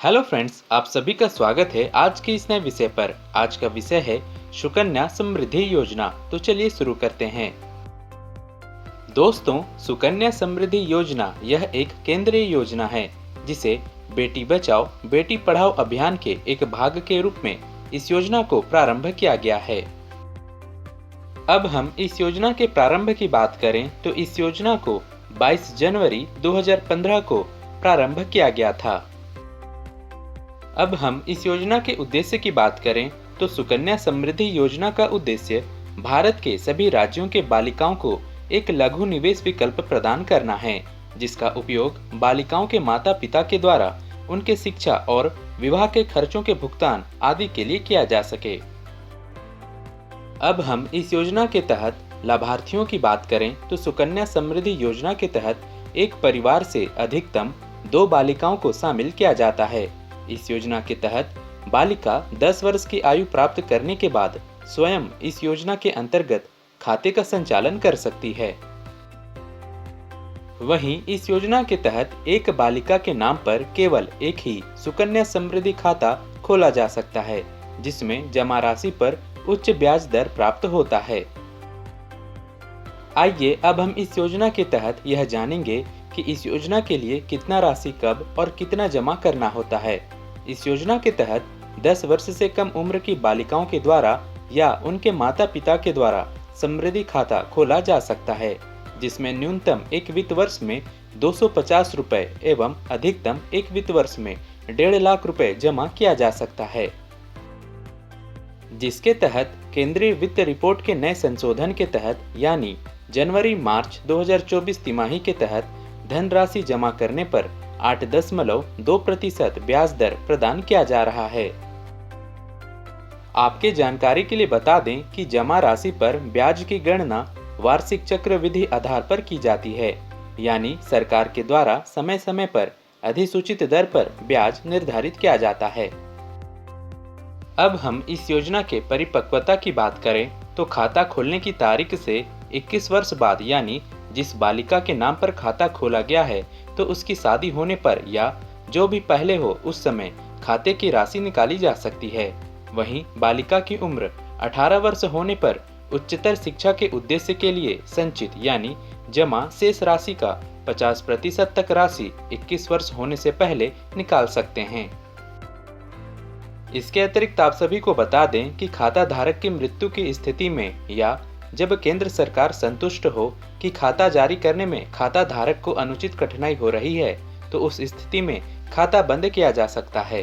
Hello friends, आप सभी का स्वागत है आज के इस नए विषय पर। आज का विषय है सुकन्या समृद्धि योजना। तो चलिए शुरू करते हैं। दोस्तों, सुकन्या समृद्धि योजना यह एक केंद्रीय योजना है जिसे बेटी बचाओ बेटी पढ़ाओ अभियान के एक भाग के रूप में इस योजना को प्रारंभ किया गया है। अब हम इस योजना के प्रारंभ की बात करें तो इस योजना को 22 जनवरी 2015 को प्रारंभ किया गया था। अब हम इस योजना के उद्देश्य की बात करें तो सुकन्या समृद्धि योजना का उद्देश्य भारत के सभी राज्यों के बालिकाओं को एक लघु निवेश विकल्प प्रदान करना है, जिसका उपयोग बालिकाओं के माता पिता के द्वारा उनके शिक्षा और विवाह के खर्चों के भुगतान आदि के लिए किया जा सके। अब हम इस योजना के तहत लाभार्थियों की बात करें तो सुकन्या समृद्धि योजना के तहत एक परिवार से अधिकतम 2 बालिकाओं को शामिल किया जाता है। इस योजना के तहत बालिका 10 वर्ष की आयु प्राप्त करने के बाद स्वयं इस योजना के अंतर्गत खाते का संचालन कर सकती है। वहीं इस योजना के तहत एक बालिका के नाम पर केवल एक ही सुकन्या समृद्धि खाता खोला जा सकता है, जिसमें जमा राशि पर उच्च ब्याज दर प्राप्त होता है। आइए अब हम इस योजना के तहत यह जानेंगे कि इस योजना के लिए कितना राशि कब और कितना जमा करना होता है। इस योजना के तहत 10 वर्ष से कम उम्र की बालिकाओं के द्वारा या उनके माता पिता के द्वारा समृद्धि खाता खोला जा सकता है, जिसमें न्यूनतम एक वित्त वर्ष में 250 रुपए एवं अधिकतम एक वित्त वर्ष में 1.5 लाख रुपए जमा किया जा सकता है। जिसके तहत केंद्रीय वित्त रिपोर्ट के नए संशोधन के तहत यानी जनवरी मार्च 2024 तिमाही के तहत धनराशि जमा करने पर 8.2% ब्याज दर प्रदान किया जा रहा है। आपके जानकारी के लिए बता दें कि जमा राशि पर ब्याज की गणना वार्षिक चक्रवृद्धि आधार पर की जाती है, यानी सरकार के द्वारा समय समय पर अधिसूचित दर पर ब्याज निर्धारित किया जाता है। अब हम इस योजना के परिपक्वता की बात करें तो खाता खोलने की तारीख से 21 वर्ष बाद यानी जिस बालिका के नाम पर खाता खोला गया है तो उसकी शादी होने पर या जो भी पहले हो उस समय खाते की राशि निकाली जा सकती है। वहीं बालिका की उम्र 18 वर्ष होने पर उच्चतर शिक्षा के उद्देश्य के लिए संचित यानी जमा शेष राशि का 50% तक राशि 21 वर्ष होने से पहले निकाल सकते हैं। इसके अतिरिक्त आप सभी को बता दें कि खाता धारक की मृत्यु की स्थिति में या जब केंद्र सरकार संतुष्ट हो कि खाता जारी करने में खाता धारक को अनुचित कठिनाई हो रही है तो उस स्थिति में खाता बंद किया जा सकता है।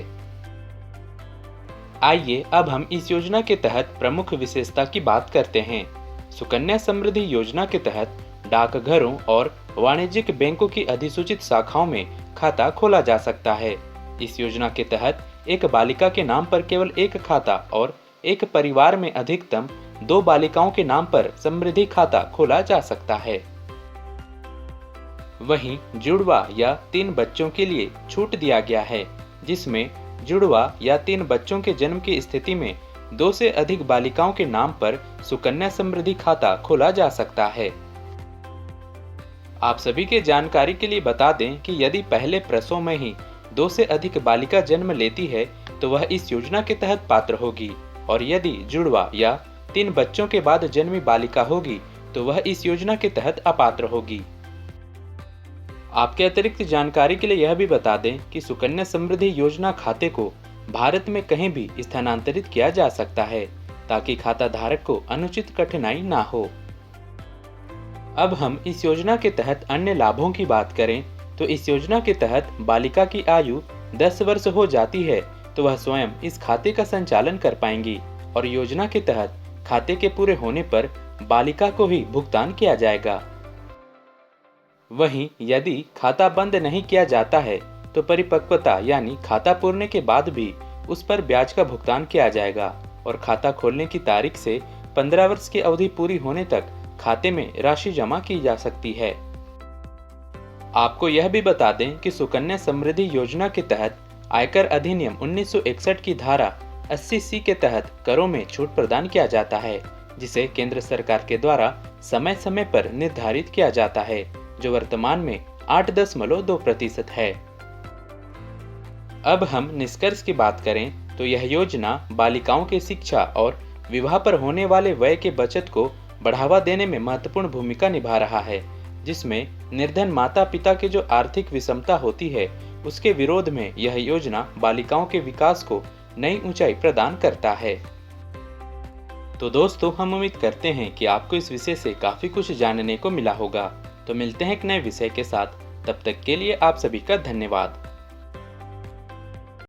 आइए अब हम इस योजना के तहत प्रमुख विशेषता की बात करते हैं। सुकन्या समृद्धि योजना के तहत डाकघरों और वाणिज्यिक बैंकों की अधिसूचित शाखाओं में खाता खोला जा सकता है। इस योजना के तहत एक बालिका के नाम पर केवल एक खाता और एक परिवार में अधिकतम 2 बालिकाओं के नाम पर समृद्धि खाता खोला जा सकता है। वहीं जुड़वा या 3 बच्चों के लिए छूट दिया गया है, जिसमें जुड़वा या 3 बच्चों के जन्म की स्थिति में 2 से अधिक बालिकाओं के नाम पर सुकन्या समृद्धि खाता खोला जा सकता है। आप सभी के जानकारी के लिए बता दें कि यदि पहले प्रसव में ही 2 से अधिक बालिका जन्म लेती है तो वह इस योजना के तहत पात्र होगी, और यदि जुड़वा या 3 बच्चों के बाद जन्मी बालिका होगी तो वह इस योजना के तहत अपात्र होगी। आपके अतिरिक्त जानकारी के लिए यह भी बता दें कि सुकन्या समृद्धि योजना खाते को भारत में कहीं भी स्थानांतरित किया जा सकता है ताकि खाता धारक को अनुचित कठिनाई ना हो। अब हम इस योजना के तहत अन्य लाभों की बात करें तो इस योजना के तहत बालिका की आयु 10 वर्ष हो जाती है तो वह स्वयं इस खाते का संचालन कर पाएंगी और योजना के तहत खाते के पूरे होने पर बालिका को ही भुगतान किया जाएगा। वहीं यदि खाता बंद नहीं किया जाता है तो परिपक्वता यानी खाता पूरने के बाद भी उस पर ब्याज का भुगतान किया जाएगा और खाता खोलने की तारीख से 15 वर्ष की अवधि पूरी होने तक खाते में राशि जमा की जा सकती है। आपको यह भी बता दें कि सुकन्या समृद्धि योजना के तहत आयकर अधिनियम 1961 की धारा 80C के तहत करों में छूट प्रदान किया जाता है, जिसे केंद्र सरकार के द्वारा समय समय पर निर्धारित किया जाता है, जो वर्तमान में 8.2% है। अब हम निष्कर्ष की बात करें तो यह योजना बालिकाओं की शिक्षा और विवाह पर होने वाले व्यय के बचत को बढ़ावा देने में महत्वपूर्ण भूमिका निभा रहा है, जिसमें निर्धन माता पिता की जो आर्थिक विषमता होती है उसके विरोध में यह योजना बालिकाओं के विकास को नई ऊंचाई प्रदान करता है। तो दोस्तों, हम उम्मीद करते हैं कि आपको इस विषय से काफी कुछ जानने को मिला होगा। तो मिलते हैं एक नए विषय के साथ, तब तक के लिए आप सभी का धन्यवाद।